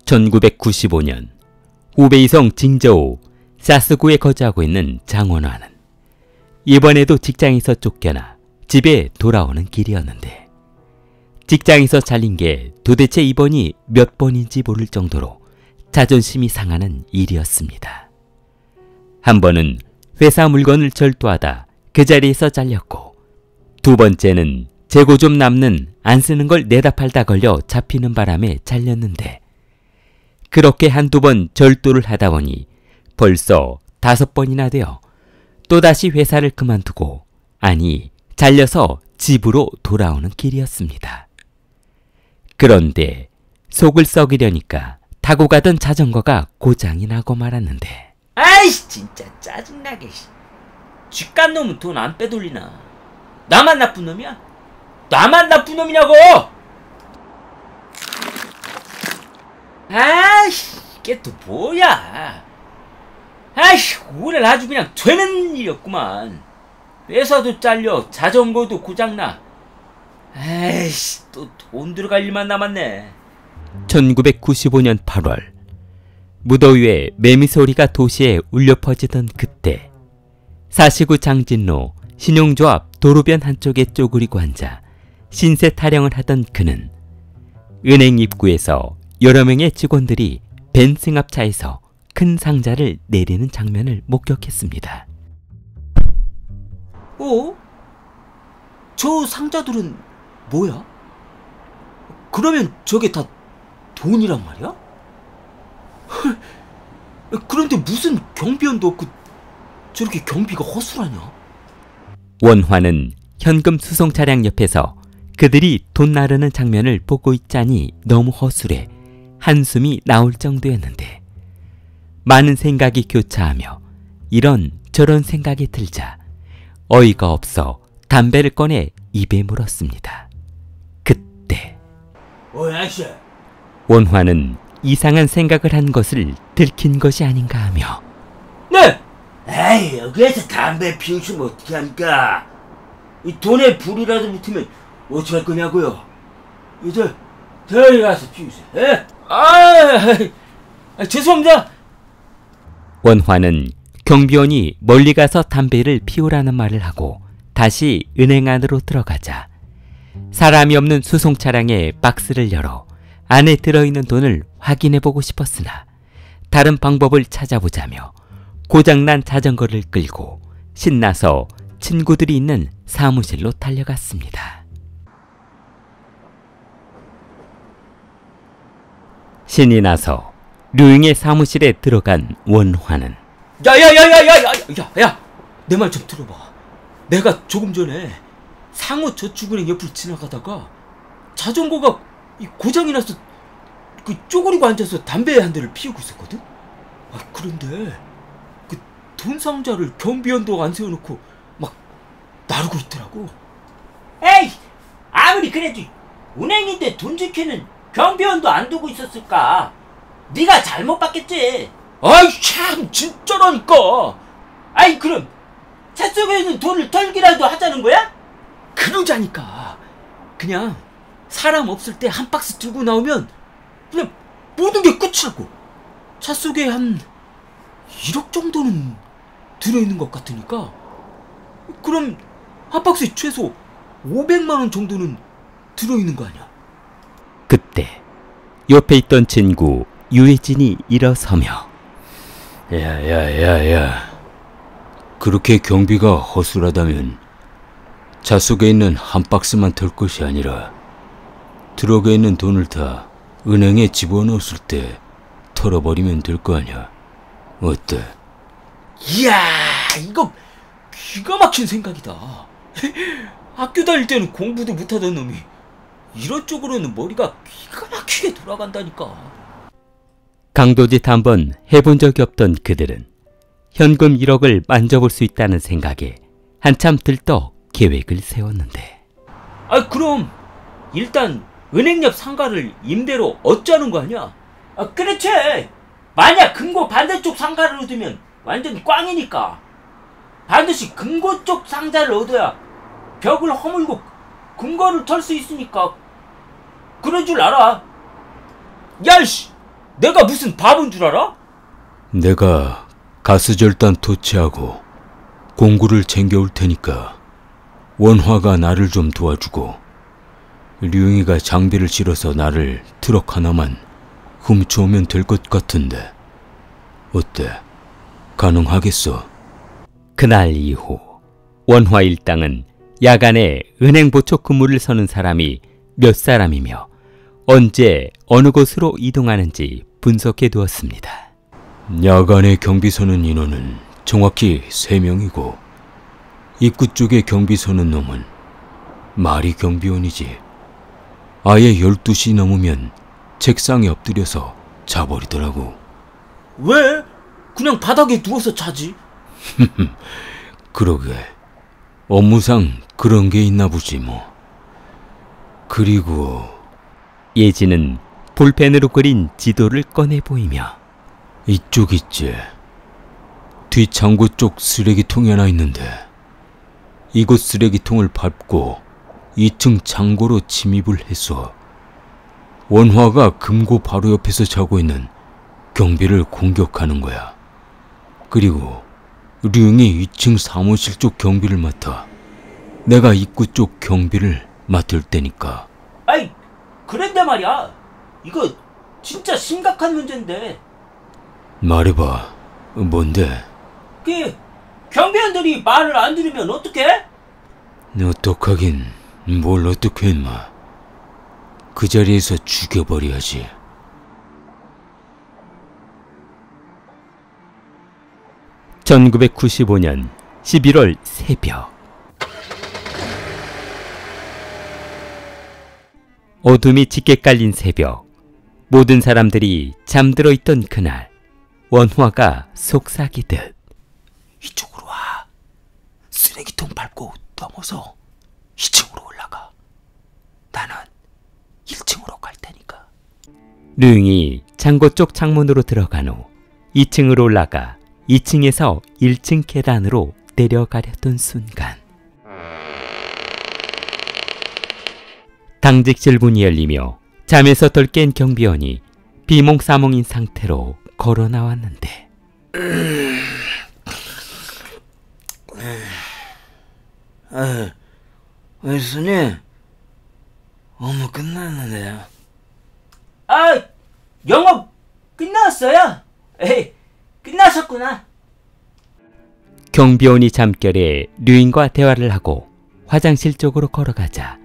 1995년 후베이성 징저우 사스구에 거주하고 있는 장원화는 이번에도 직장에서 쫓겨나 집에 돌아오는 길이었는데, 직장에서 잘린 게 도대체 이번이 몇 번인지 모를 정도로 자존심이 상하는 일이었습니다. 한 번은 회사 물건을 절도하다 그 자리에서 잘렸고, 두 번째는 재고 좀 남는 안 쓰는 걸 내다 팔다 걸려 잡히는 바람에 잘렸는데, 그렇게 한두 번 절도를 하다 보니 벌써 5번이나 되어 또다시 회사를 그만두고, 아니 잘려서 집으로 돌아오는 길이었습니다. 그런데 속을 썩이려니까 타고 가던 자전거가 고장이 나고 말았는데, 아이씨 진짜 짜증나게. 쥐깐 놈은 돈 안 빼돌리나? 나만 나쁜 놈이야? 나만 나쁜 놈이냐고! 아이씨 이게 또 뭐야? 아이씨 오늘 아주 그냥 되는 일이었구만. 회사도 잘려 자전거도 고장나. 아이씨 또 돈 들어갈 일만 남았네. 1995년 8월 무더위에 매미 소리가 도시에 울려 퍼지던 그때, 사시구 장진로 신용조합 도로변 한쪽에 쪼그리고 앉아 신세 타령을 하던 그는 은행 입구에서 여러 명의 직원들이 벤 승합차에서 큰 상자를 내리는 장면을 목격했습니다. 저 상자들은 뭐야? 그러면 저게 다 돈이란 말이야? 그런데 무슨 경비원도 없고 저렇게 경비가 허술하냐? 원화는 현금 수송 차량 옆에서 그들이 돈 나르는 장면을 보고 있자니 너무 허술해 한숨이 나올 정도였는데, 많은 생각이 교차하며 이런 저런 생각이 들자 어이가 없어 담배를 꺼내 입에 물었습니다. 그때 아저씨, 원화는 이상한 생각을 한 것을 들킨 것이 아닌가 하며, 네! 에이 여기에서 담배 피우시면 어떻게 합니까? 이 돈에 불이라도 붙으면 어떻게 할 거냐고요? 이제 저리 가서 피우세요. 에? 죄송합니다. 원화는 경비원이 멀리 가서 담배를 피우라는 말을 하고 다시 은행 안으로 들어가자 사람이 없는 수송 차량의 박스를 열어 안에 들어있는 돈을 확인해보고 싶었으나 다른 방법을 찾아보자며 고장난 자전거를 끌고 신나서 친구들이 있는 사무실로 달려갔습니다. 신이 나서 류잉의 사무실에 들어간 원화는 야야야야야야야, 내 말 좀 들어봐. 내가 조금 전에 상호저축은행 옆을 지나가다가 자전거가 고장이 나서 쪼그리고 앉아서 담배 한 대를 피우고 있었거든. 그런데 그 돈 상자를 경비원도 안 세워놓고 막 나르고 있더라고. 에이, 아무리 그래도 은행인데 돈 지키는 경비원도 안 두고 있었을까? 네가 잘못 봤겠지. 아이 참 진짜라니까. 아이 그럼 차 속에 있는 돈을 털기라도 하자는 거야? 그러자니까. 그냥 사람 없을 때 한 박스 들고 나오면 그냥 모든 게 끝이라고. 차 속에 한 1억 정도는 들어있는 것 같으니까, 그럼 한 박스에 최소 500만 원 정도는 들어있는 거 아니야? 그때 옆에 있던 친구 유해진이 일어서며, 야야야야, 그렇게 경비가 허술하다면 차 속에 있는 한 박스만 털 것이 아니라 트럭에 있는 돈을 다 은행에 집어넣었을 때 털어버리면 될 거 아니야. 어때? 이야, 이거 기가 막힌 생각이다. 학교 다닐 때는 공부도 못하던 놈이 이런 쪽으로는 머리가 기가 막히게 돌아간다니까. 강도짓 한번 해본 적이 없던 그들은 현금 1억을 만져볼 수 있다는 생각에 한참 들떡 계획을 세웠는데, 그럼 일단 은행 옆 상가를 임대로 얻자는 거 아니야? 그렇지. 만약 금고 반대쪽 상가를 얻으면 완전 꽝이니까 반드시 금고 쪽 상자를 얻어야 벽을 허물고 금고를 털 수 있으니까. 그런 줄 알아. 야이씨, 내가 무슨 바본 줄 알아? 내가 가스절단 토치하고 공구를 챙겨올 테니까 원화가 나를 좀 도와주고 류잉이가 장비를 실어서 나를 트럭 하나만 훔쳐오면 될 것 같은데 어때? 가능하겠어? 그날 이후 원화 일당은 야간에 은행 보촉 근무를 서는 사람이 몇 사람이며 언제 어느 곳으로 이동하는지 분석해 두었습니다. 야간에 경비 서는 인원은 정확히 3명이고 입구 쪽에 경비 서는 놈은 말이 경비원이지. 아예 12시 넘으면 책상에 엎드려서 자버리더라고. 왜? 그냥 바닥에 누워서 자지. 그러게 업무상 그런 게 있나 보지 뭐. 그리고 예진은 볼펜으로 그린 지도를 꺼내 보이며 이쪽 있지. 뒷창고 쪽 쓰레기통이 하나 있는데 이곳 쓰레기통을 밟고 2층 창고로 침입을 해서 원화가 금고 바로 옆에서 자고 있는 경비를 공격하는 거야. 그리고 류잉이 2층 사무실 쪽 경비를 맡아. 내가 입구 쪽 경비를 맡을 테니까. 아이, 그런데 말이야. 이거 진짜 심각한 문제인데. 말해봐. 뭔데? 경비원들이 말을 안 들으면 어떡해? 어떡하긴 뭘 어떡해 인마. 그 자리에서 죽여버려야지. (1995년 11월) 새벽, 어둠이 짙게 깔린 새벽, 모든 사람들이 잠들어 있던 그날, 원화가 속삭이듯 이쪽으로 와. 쓰레기통 밟고 넘어서 2층으로 올라가. 나는 1층으로 갈 테니까. 류잉이 창고 쪽 창문으로 들어간 후 2층으로 올라가 2층에서 1층 계단으로 내려가려던 순간 당직실 문이 열리며 잠에서 덜 깬 경비원이 비몽사몽인 상태로 걸어 나왔는데 손님, 업무 끝났는데요. 아, 영업 끝났어요? 에이, 끝나셨구나. 경비원이 잠결에 류잉과 대화를 하고 화장실 쪽으로 걸어가자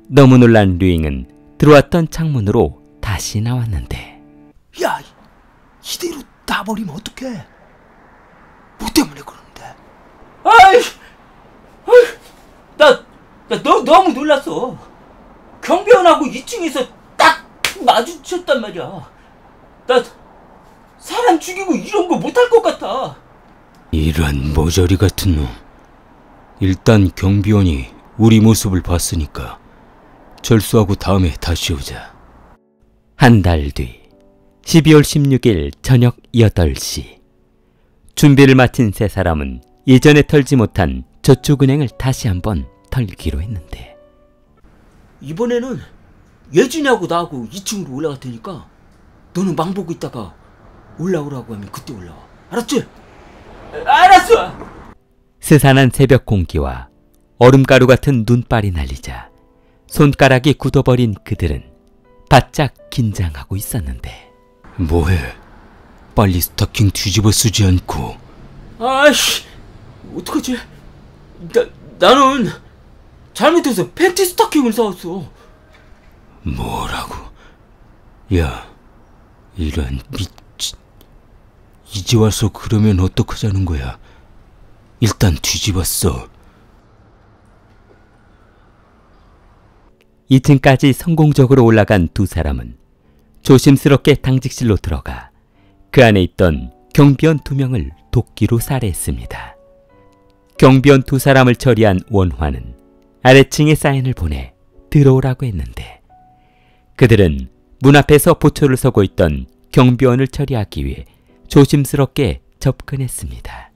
너무 놀란 류잉은 들어왔던 창문으로 다시 나왔는데 야, 이대로 놔버리면 어떡해? 뭐 때문에 그러는데? 나 너무 놀랐어. 경비원하고 2층에서 딱 마주쳤단 말이야. 나 사람 죽이고 이런 거 못할 것 같아. 이런 모조리 같은 놈. 일단 경비원이 우리 모습을 봤으니까 철수하고 다음에 다시 오자. 한 달 뒤 12월 16일 저녁 8시, 준비를 마친 세 사람은 예전에 털지 못한 저축은행을 다시 한번 털기로 했는데 이번에는 예진이하고 나하고 2층으로 올라갈 테니까 너는 망 보고 있다가 올라오라고 하면 그때 올라와. 알았지? 알았어! 스산한 새벽 공기와 얼음가루 같은 눈발이 날리자 손가락이 굳어버린 그들은 바짝 긴장하고 있었는데 뭐해? 빨리 스타킹 뒤집어 쓰지 않고. 아이씨, 어떡하지? 나는 잘못해서 팬티 스타킹을 사왔어. 뭐라고? 야, 이런 미친. 이제 와서 그러면 어떡하자는 거야? 일단 뒤집었어. 2층까지 성공적으로 올라간 두 사람은 조심스럽게 당직실로 들어가 그 안에 있던 경비원 2명을 도끼로 살해했습니다. 경비원 2사람을 처리한 원화는 아래층에 사인을 보내 들어오라고 했는데 그들은 문 앞에서 보초를 서고 있던 경비원을 처리하기 위해 조심스럽게 접근했습니다.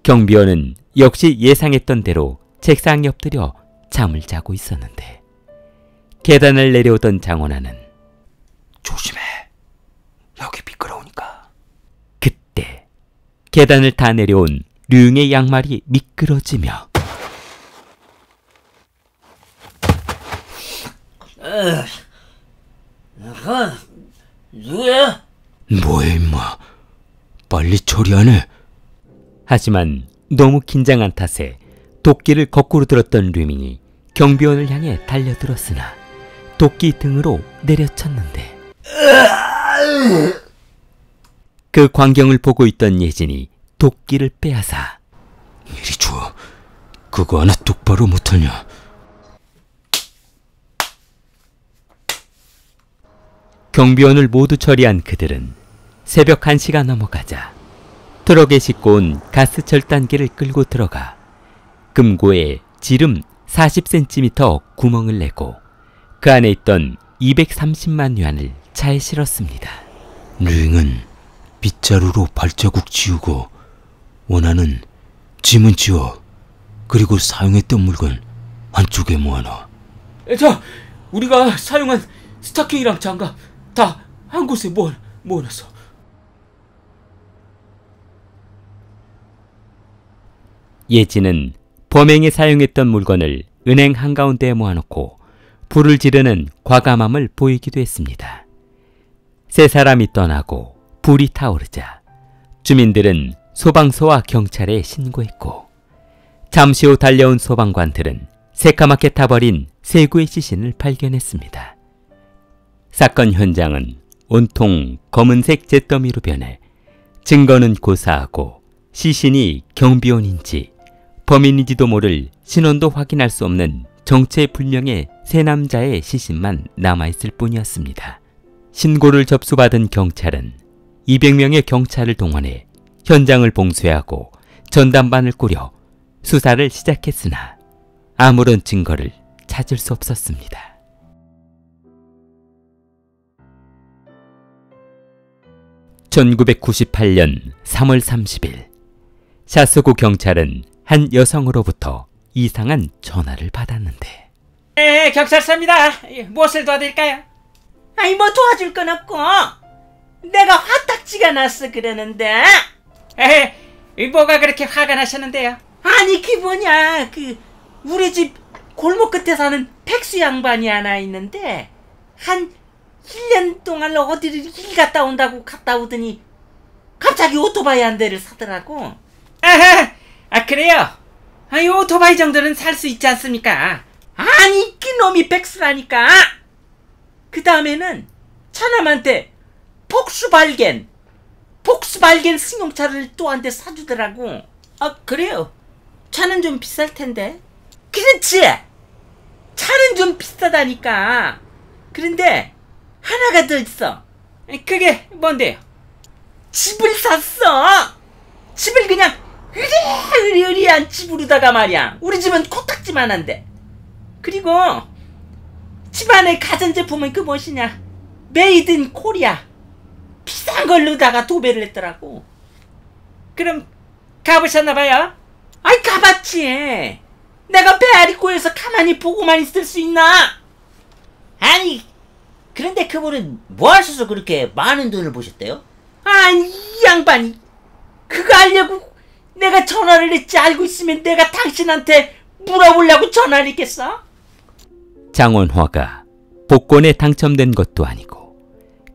경비원은 역시 예상했던 대로 책상에 엎드려 잠을 자고 있었는데 계단을 내려오던 장원하는 조심해. 여기 미끄러우니까. 그때 계단을 타 내려온 류잉의 양말이 미끄러지며 누구야? 뭐해 임마. 빨리 처리하네. 하지만 너무 긴장한 탓에 도끼를 거꾸로 들었던 류밍이 경비원을 향해 달려들었으나 도끼 등으로 내려쳤는데 그 광경을 보고 있던 예진이 도끼를 빼앗아 이리 줘. 그거 하나 똑바로 못하냐. 경비원을 모두 처리한 그들은 새벽 1시가 넘어가자 트럭에 싣고 온 가스 절단기를 끌고 들어가 금고에 지름 40cm 구멍을 내고 그 안에 있던 230만 yuan을 차에 실었습니다. 류잉은 빗자루로 발자국 지우고 원하는 짐은 지워. 그리고 사용했던 물건 한쪽에 모아놔. 자, 우리가 사용한 스타킹이랑 장갑 다 한 곳에 모아놨어. 예진은 범행에 사용했던 물건을 은행 한가운데에 모아놓고 불을 지르는 과감함을 보이기도 했습니다. 세 사람이 떠나고 불이 타오르자 주민들은 소방서와 경찰에 신고했고 잠시 후 달려온 소방관들은 새까맣게 타버린 세구의 시신을 발견했습니다. 사건 현장은 온통 검은색 잿더미로 변해 증거는 고사하고 시신이 경비원인지 범인인지도 모를 신원도 확인할 수 없는 정체불명의 세 남자의 시신만 남아있을 뿐이었습니다. 신고를 접수받은 경찰은 200명의 경찰을 동원해 현장을 봉쇄하고 전담반을 꾸려 수사를 시작했으나 아무런 증거를 찾을 수 없었습니다. (1998년 3월 30일) 샤스구 경찰은 한 여성으로부터 이상한 전화를 받았는데 경찰서입니다. 무엇을 도와드릴까요? 아니 뭐 도와줄 건 없고 내가 화딱지가 났어 그러는데. 뭐가 그렇게 화가 나셨는데요? 아니 그 뭐냐 우리 집 골목 끝에 사는 백수 양반이 하나 있는데 한 1년 동안 어디를 일 갔다 온다고 갔다 오더니 갑자기 오토바이 한 대를 사더라고. 그래요? 이 오토바이 정도는 살 수 있지 않습니까? 아니 그 놈이 백수라니까. 그 다음에는 차남한테 폭스발겐 승용차를 또 한 대 사주더라고. 그래요? 차는 좀 비쌀 텐데. 그렇지, 차는 좀 비싸다니까. 그런데 하나가 더 있어. 그게 뭔데요? 집을 샀어. 집을 그냥 으리으리한 집으로다가 말이야. 우리 집은 코딱지만한데. 그리고 집안의 가전제품은 그 무엇이냐, 메이드 인 코리아 비싼 걸로다가 도배를 했더라고. 그럼 가보셨나봐요? 아이 가봤지. 내가 배알이 꼬여서 가만히 보고만 있을 수 있나? 아니 그런데 그분은 뭐 하셔서 그렇게 많은 돈을 보셨대요? 아니 이 양반이 그거 알려고 내가 전화를 했지. 알고 있으면 내가 당신한테 물어보려고 전화를 했겠어? 장원화가 복권에 당첨된 것도 아니고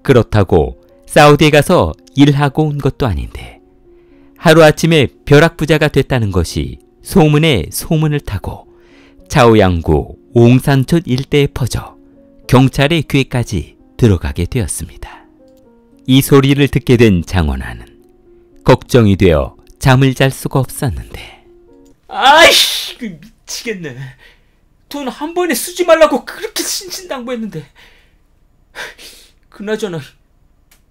그렇다고 사우디에 가서 일하고 온 것도 아닌데 하루아침에 벼락부자가 됐다는 것이 소문에 소문을 타고 차오양구 옹산촌 일대에 퍼져 경찰의 귀에까지 들어가게 되었습니다. 이 소리를 듣게 된 장원하는 걱정이 되어 잠을 잘 수가 없었는데 아이씨, 미치겠네. 돈 한 번에 쓰지 말라고 그렇게 신신당부했는데 그나저나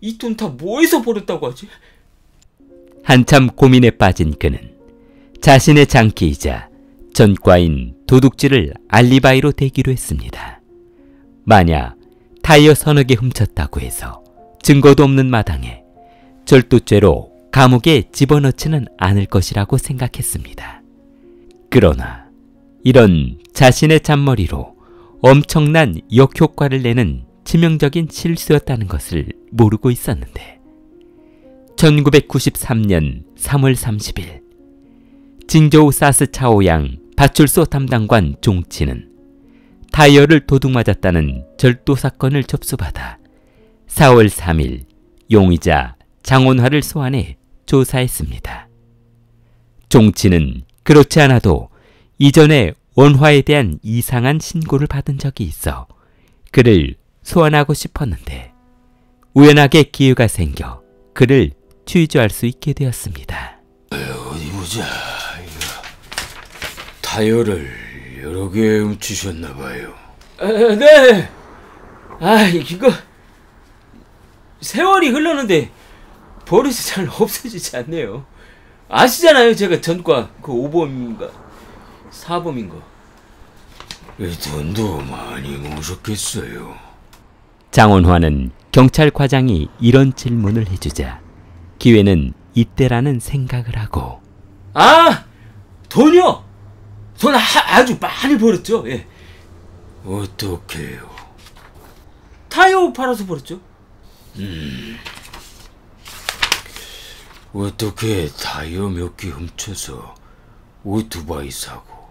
이 돈 다 뭐해서 벌었다고 하지? 한참 고민에 빠진 그는 자신의 장기이자 전과인 도둑질을 알리바이로 대기로 했습니다. 만약 타이어 서너 개 훔쳤다고 해서 증거도 없는 마당에 절도죄로 감옥에 집어넣지는 않을 것이라고 생각했습니다. 그러나 이런 자신의 잔머리로 엄청난 역효과를 내는 치명적인 실수였다는 것을 모르고 있었는데 1993년 3월 30일 징저우 사스 차오양 파출소 담당관 종치는 타이어를 도둑 맞았다는 절도 사건을 접수받아 4월 3일 용의자 장원화를 소환해 조사했습니다. 종치는 그렇지 않아도 이전에 원화에 대한 이상한 신고를 받은 적이 있어 그를 소환하고 싶었는데 우연하게 기회가 생겨 그를 취조할 수 있게 되었습니다. 어디 보자. 타이어를 여러 개 훔치셨나 봐요. 네. 이거 세월이 흘렀는데 버릇이 잘 없어지지 않네요. 아시잖아요, 제가 전과 그 5범인가 4범인 거. 돈도 많이 모셨겠어요. 장원화는 경찰 과장이 이런 질문을 해주자 기회는 이때라는 생각을 하고 돈이요? 돈 아주 많이 벌었죠. 예. 어떻게요? 타이어 팔아서 벌었죠. 어떻게 타이어 몇 개 훔쳐서 오토바이 사고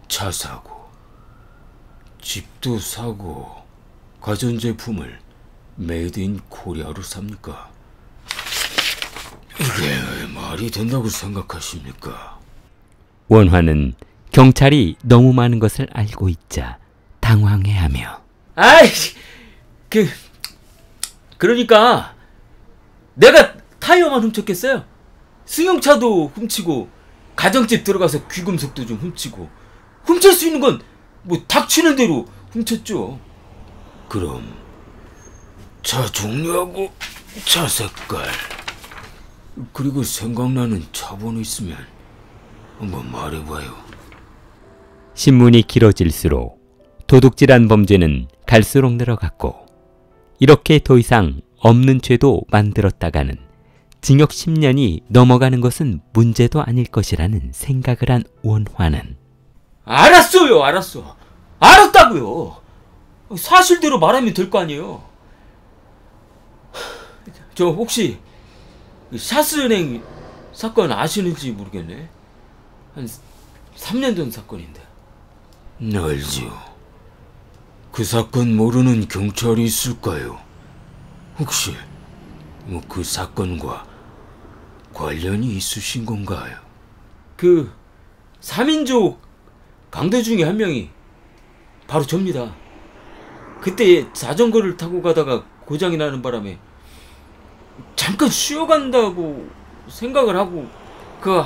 차 사고 집도 사고 가전제품을 메이드 인 코리아로 삽니까? 이게 말이 된다고 생각하십니까? 원화는 경찰이 너무 많은 것을 알고 있자 당황해하며 그러니까 내가 타이어만 훔쳤겠어요? 승용차도 훔치고 가정집 들어가서 귀금속도 좀 훔치고 훔칠 수 있는 건 뭐 닥치는 대로 훔쳤죠. 그럼 차 종류하고 차 색깔 그리고 생각나는 차 번호 있으면 한번 말해봐요. 신문이 길어질수록 도둑질한 범죄는 갈수록 늘어갔고 이렇게 더 이상 없는 죄도 만들었다가는 징역 10년이 넘어가는 것은 문제도 아닐 것이라는 생각을 한 원화는 알았어요. 알았다고요. 사실대로 말하면 될 거 아니에요. 저 혹시 샤스은행 사건 아시는지 모르겠네. 한 3년 전 사건인데. 알죠. 그 사건 모르는 경찰이 있을까요? 혹시 그 사건과 관련이 있으신 건가요? 그 3인조 강도 중에 한 명이 바로 접니다. 그때 자전거를 타고 가다가 고장이 나는 바람에 잠깐 쉬어간다고 생각을 하고 그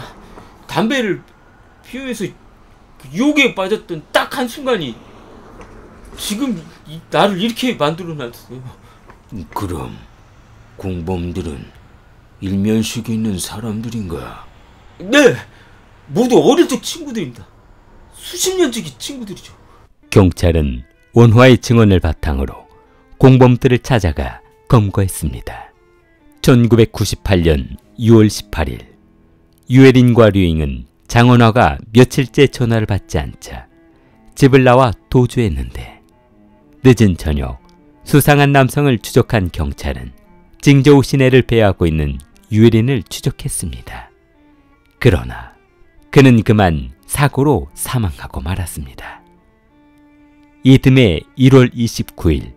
담배를 피우면서 유혹에 빠졌던 딱 한순간이 지금 나를 이렇게 만들어놨어요. 그럼 공범들은 일면식이 있는 사람들인가? 네! 모두 어릴 적 친구들입니다. 수십 년지기 친구들이죠. 경찰은 원화의 증언을 바탕으로 공범들을 찾아가 검거했습니다. 1998년 6월 18일 유해린과 류잉은 장원화가 며칠째 전화를 받지 않자 집을 나와 도주했는데 늦은 저녁 수상한 남성을 추적한 경찰은 징저우 시내를 배회하고 있는 유해린을 추적했습니다. 그러나 그는 그만 사고로 사망하고 말았습니다. 이듬해 1월 29일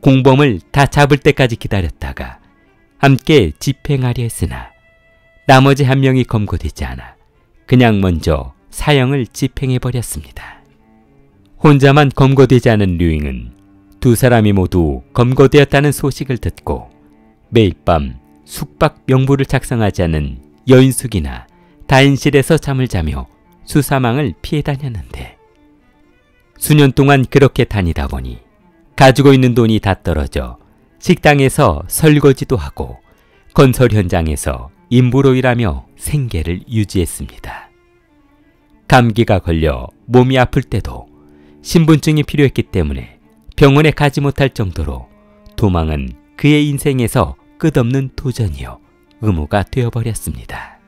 공범을 다 잡을 때까지 기다렸다가 함께 집행하려 했으나 나머지 한 명이 검거되지 않아 그냥 먼저 사형을 집행해버렸습니다. 혼자만 검거되지 않은 류잉은 두 사람이 모두 검거되었다는 소식을 듣고 매일 밤 숙박 명부를 작성하지 않은 여인숙이나 다인실에서 잠을 자며 수사망을 피해 다녔는데 수년 동안 그렇게 다니다 보니 가지고 있는 돈이 다 떨어져 식당에서 설거지도 하고 건설 현장에서 인부로 일하며 생계를 유지했습니다. 감기가 걸려 몸이 아플 때도 신분증이 필요했기 때문에 병원에 가지 못할 정도로 도망은 그의 인생에서 끝없는 도전이요 의무가 되어버렸습니다.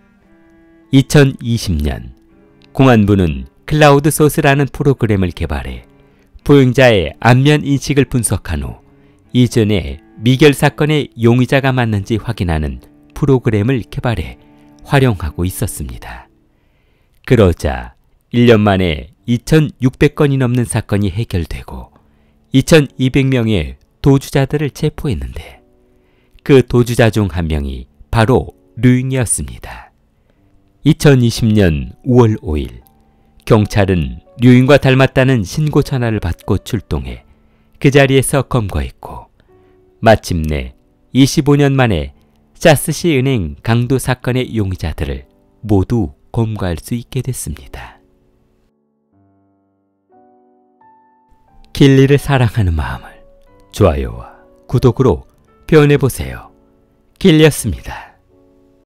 2020년 공안부는 클라우드 소스라는 프로그램을 개발해 보행자의 안면 인식을 분석한 후 이전에 미결 사건의 용의자가 맞는지 확인하는 프로그램을 개발해 활용하고 있었습니다. 그러자 1년 만에 2,600건이 넘는 사건이 해결되고 2,200명의 도주자들을 체포했는데 그 도주자 중 한 명이 바로 류잉이었습니다. 2020년 5월 5일 경찰은 류잉과 닮았다는 신고 전화를 받고 출동해 그 자리에서 검거했고 마침내 25년 만에 짜스시 은행 강도 사건의 용의자들을 모두 검거할 수 있게 됐습니다. 길리를 사랑하는 마음을 좋아요와 구독으로 표현해보세요. 길리였습니다.